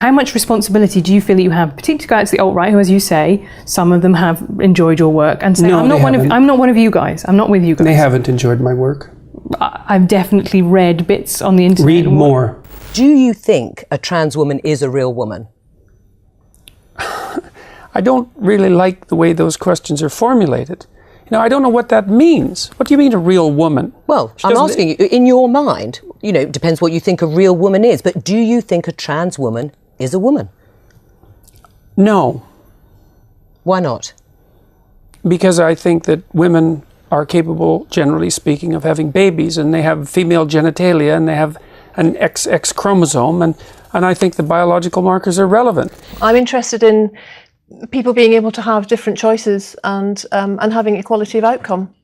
How much responsibility do you feel that you have, particularly guys the alt-right, who, as you say, some of them have enjoyed your work and say, No, I'm not one of you guys. I'm not with you guys. They haven't enjoyed my work. I've definitely read bits on the internet. Read more. Do you think a trans woman is a real woman? I don't really like the way those questions are formulated. I don't know what that means. What do you mean a real woman? Well, I'm asking you, in your mind, it depends what you think a real woman is, but do you think a trans woman is a woman? No. Why not? Because I think that women are capable, generally speaking, of having babies, and they have female genitalia, and they have an XX chromosome, and I think the biological markers are relevant. I'm interested in people being able to have different choices and having equality of outcome.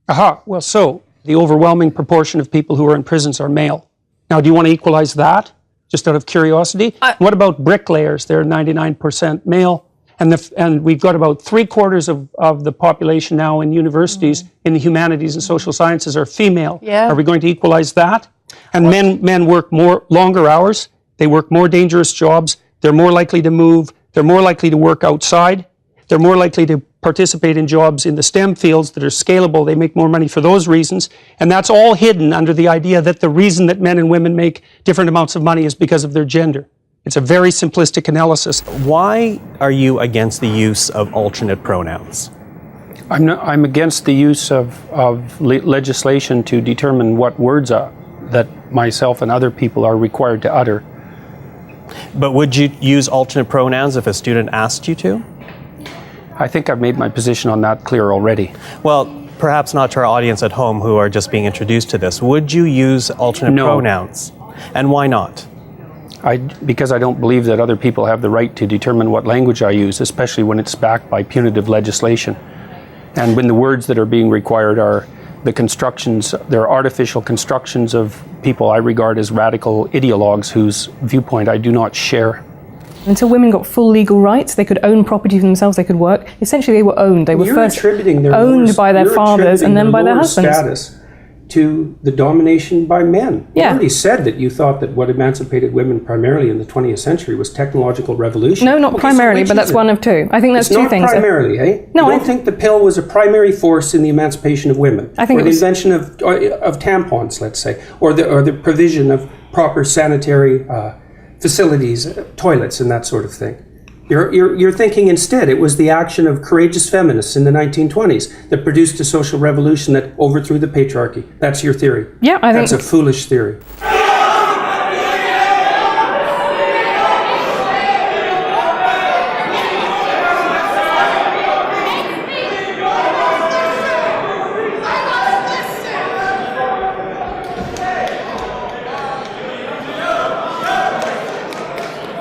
Aha, well, so the overwhelming proportion of people who are in prisons are male. Now, do you want to equalize that, just out of curiosity? What about bricklayers? They're 99% male, and we've got about 3/4 of the population now in universities in the humanities and social sciences are female. Yeah. Are we going to equalize that? And men work longer hours, they work more dangerous jobs, they're more likely to move, they're more likely to work outside. They're more likely to participate in jobs in the STEM fields that are scalable. They make more money for those reasons. And that's all hidden under the idea that the reason that men and women make different amounts of money is because of their gender. It's a very simplistic analysis. Why are you against the use of alternate pronouns? I'm against the use of legislation to determine what words that myself and other people are required to utter. But would you use alternate pronouns if a student asked you to? I think I've made my position on that clear already. Well, perhaps not to our audience at home who are just being introduced to this. Would you use alternate pronouns? And why not? Because I don't believe that other people have the right to determine what language I use, especially when it's backed by punitive legislation. And when the words that are being required are the constructions, they're artificial constructions of people I regard as radical ideologues whose viewpoint I do not share. Until women got full legal rights, they could own property for themselves, they could work. Essentially, they were owned. They were first owned by their fathers and then by their husbands. Status to the domination by men. Yeah. You already said that you thought that what emancipated women primarily in the 20th century was technological revolution. No, not primarily, but that's one of two. I think that's two things. It's not primarily, eh? No, you don't think the pill was a primary force in the emancipation of women? I think or the invention of tampons, let's say, or the provision of proper sanitary facilities, toilets, and that sort of thing. You're thinking instead it was the action of courageous feminists in the 1920s that produced a social revolution that overthrew the patriarchy. That's your theory. Yeah, I think that's a foolish theory.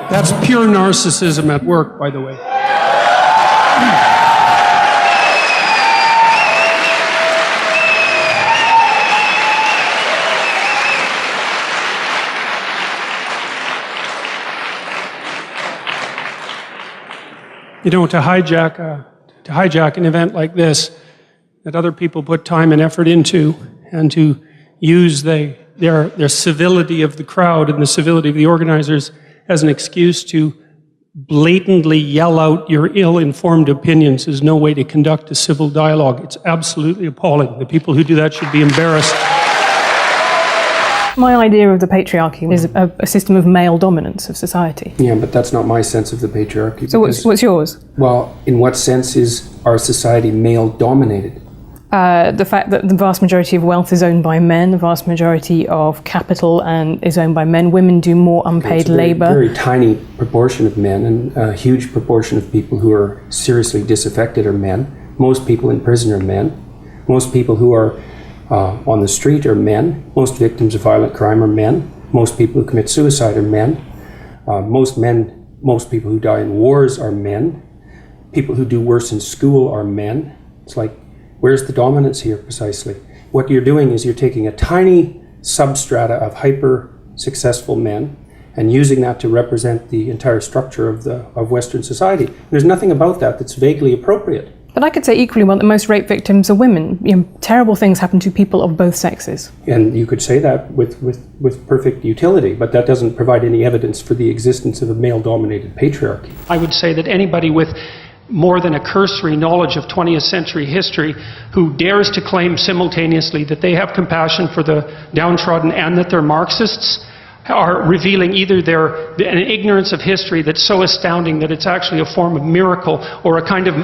That's pure narcissism at work, by the way. To hijack an event like this that other people put time and effort into, and to use their civility of the crowd and the civility of the organizers as an excuse to blatantly yell out your ill-informed opinions is no way to conduct a civil dialogue. It's absolutely appalling. The people who do that should be embarrassed. My idea of the patriarchy is a system of male dominance of society. Yeah, but that's not my sense of the patriarchy. So what's yours? Well, in what sense is our society male-dominated? The fact that the vast majority of wealth is owned by men, the vast majority of capital is owned by men. Women do more unpaid labour. A very tiny proportion of men, and a huge proportion of people who are seriously disaffected are men. Most people in prison are men. Most people who are on the street are men. Most victims of violent crime are men. Most people who commit suicide are men. Most people who die in wars are men. People who do worse in school are men. It's like, where's the dominance here precisely? What you're doing is you're taking a tiny substrata of hyper-successful men and using that to represent the entire structure of Western society. There's nothing about that that's vaguely appropriate. But I could say equally well that most rape victims are women. Terrible things happen to people of both sexes. And you could say that with perfect utility, but that doesn't provide any evidence for the existence of a male-dominated patriarchy. I would say that anybody with more than a cursory knowledge of 20th century history who dares to claim simultaneously that they have compassion for the downtrodden and that they're Marxists are revealing either an ignorance of history that's so astounding that it's actually a form of miracle, or a kind of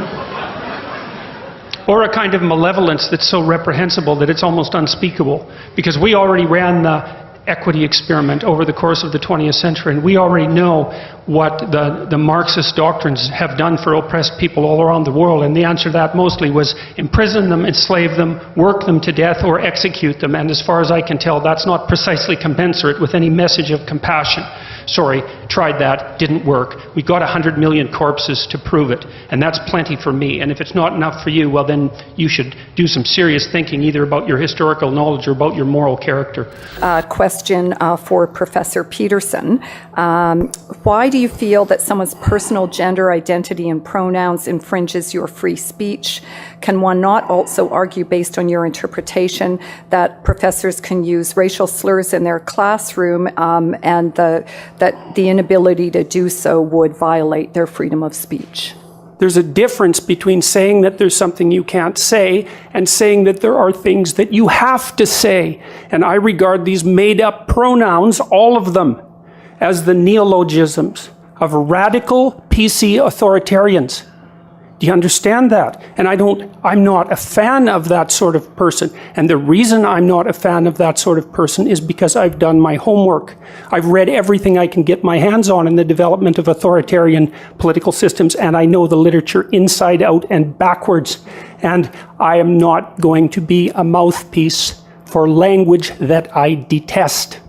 malevolence that's so reprehensible that it's almost unspeakable. Because we already ran the equity experiment over the course of the 20th century, and we already know what the Marxist doctrines have done for oppressed people all around the world, and the answer to that mostly was imprison them, enslave them, work them to death, or execute them. And as far as I can tell, that's not precisely commensurate with any message of compassion. Sorry, tried that, didn't work. We got 100 million corpses to prove it, and that's plenty for me. And if it's not enough for you, well then you should do some serious thinking either about your historical knowledge or about your moral character. Question for Professor Peterson. Why do you feel that someone's personal gender identity and pronouns infringes your free speech? Can one not also argue, based on your interpretation, that professors can use racial slurs in their classroom and that the inability to do so would violate their freedom of speech? There's a difference between saying that there's something you can't say and saying that there are things that you have to say. And I regard these made-up pronouns, all of them, as the neologisms of radical PC authoritarians. Do you understand that? And I'm not a fan of that sort of person. And the reason I'm not a fan of that sort of person is because I've done my homework. I've read everything I can get my hands on in the development of authoritarian political systems, and I know the literature inside out and backwards. And I am not going to be a mouthpiece for language that I detest.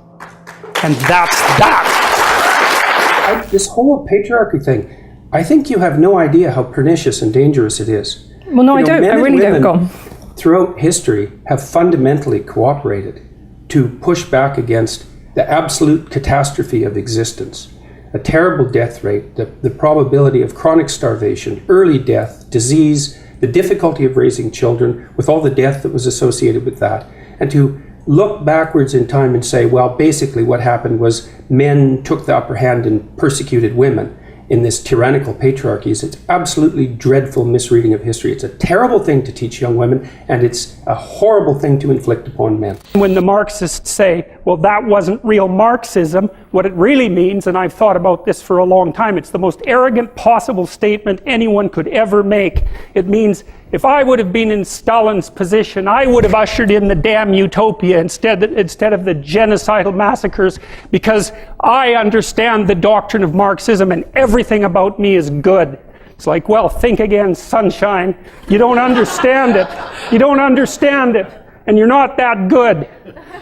And that's that. This whole patriarchy thing, I think you have no idea how pernicious and dangerous it is. Well, no, I don't. I really don't. Go on. Throughout history have fundamentally cooperated to push back against the absolute catastrophe of existence. A terrible death rate, the probability of chronic starvation, early death, disease, the difficulty of raising children, with all the death that was associated with that, and to look backwards in time and say, well, basically what happened was men took the upper hand and persecuted women in this tyrannical patriarchy. It's absolutely dreadful misreading of history. It's a terrible thing to teach young women, and it's a horrible thing to inflict upon men. When the Marxists say, well, that wasn't real Marxism, what it really means, and I've thought about this for a long time, it's the most arrogant possible statement anyone could ever make. It means, if I would have been in Stalin's position, I would have ushered in the damn utopia instead of the genocidal massacres, because I understand the doctrine of Marxism and everything about me is good. It's like, well, think again, sunshine. You don't understand it. You don't understand it. And you're not that good.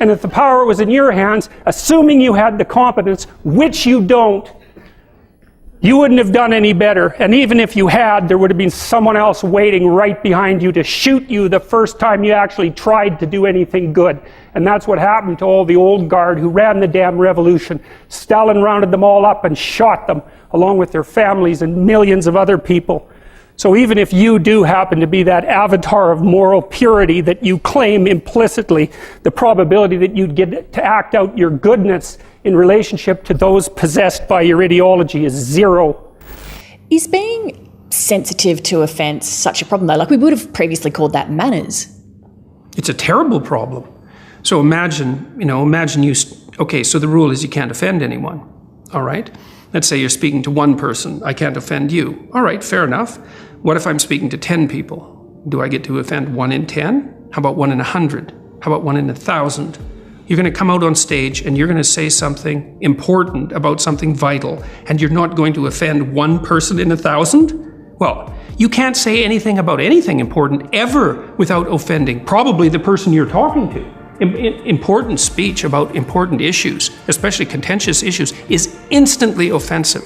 And if the power was in your hands, assuming you had the competence, which you don't, you wouldn't have done any better. And even if you had, there would have been someone else waiting right behind you to shoot you the first time you actually tried to do anything good. And that's what happened to all the old guard who ran the damn revolution. Stalin rounded them all up and shot them, along with their families and millions of other people. So even if you do happen to be that avatar of moral purity that you claim implicitly, the probability that you'd get to act out your goodness in relationship to those possessed by your ideology is zero. Is being sensitive to offence such a problem, though? Like, we would have previously called that manners. It's a terrible problem. So imagine you, okay, so the rule is you can't offend anyone, all right? Let's say you're speaking to one person, I can't offend you. All right, fair enough. What if I'm speaking to 10 people? Do I get to offend 1 in 10? How about 1 in 100? How about 1 in 1,000? You're going to come out on stage and you're going to say something important about something vital, and you're not going to offend 1 person in 1,000? Well, you can't say anything about anything important ever without offending probably the person you're talking to. Important speech about important issues, especially contentious issues, is instantly offensive.